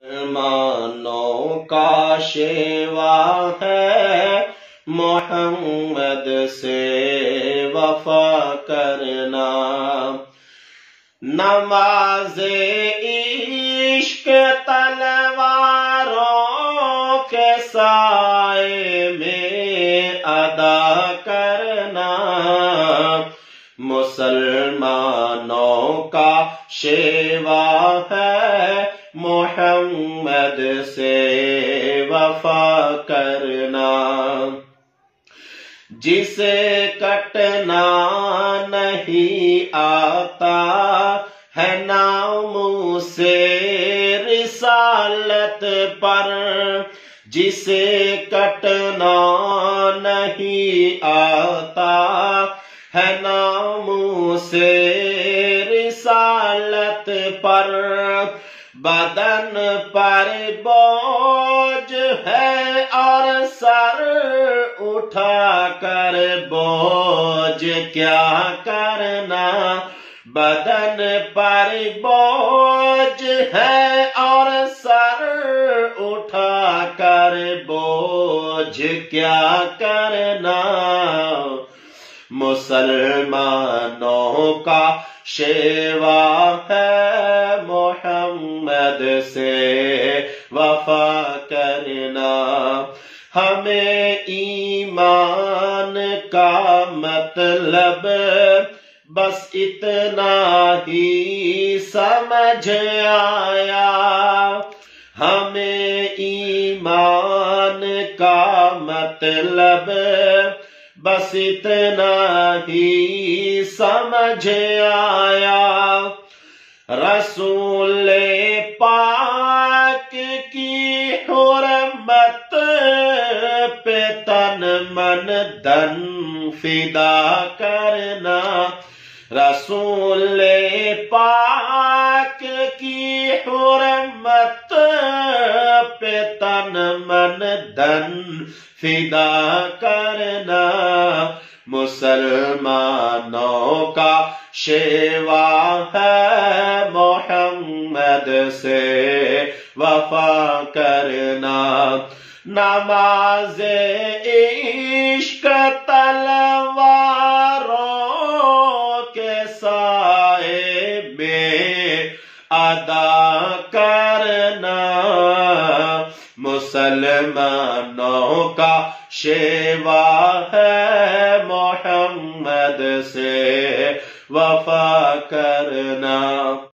مسلمانوں کا شیوا ہے محمد سے وفا کرنا، نماز عشق تلواروں کے سائے میں ادا کرنا، مسلمانوں کا شیوا ہے محمد سے وفا کرنا، جسے کٹنا نہیں آتا ہے نام سے رسالت پر، جسے کٹنا نہیں آتا ہے نام سے رسالت پر، بدن پر بوجھ ہے اور سر اٹھا کر بوجھ کیا کرنا، بدن پر بوجھ ہے اور سر اٹھا کر بوجھ کیا کرنا، مسلمانوں کا شیوا ہے محمد سے وفا کرنا، ہمیں ایمان کا مطلب بس اتنا ہی سمجھ آیا، ہمیں ایمان کا مطلب بس اتنا ہی سمجھ آیا، رسول پاک کی حرمت پہ تن من دن فدا کرنا، رسول پاک کی حرمت پہ تن من دن فدا کرنا، مسلمانوں کا شیوا ہے محمد سے وفا کرنا، نماز عشق تلواروں کے سائے میں ادا کرنا، مسلمانوں کا شیوا ہے محمد سے وفا کرنا۔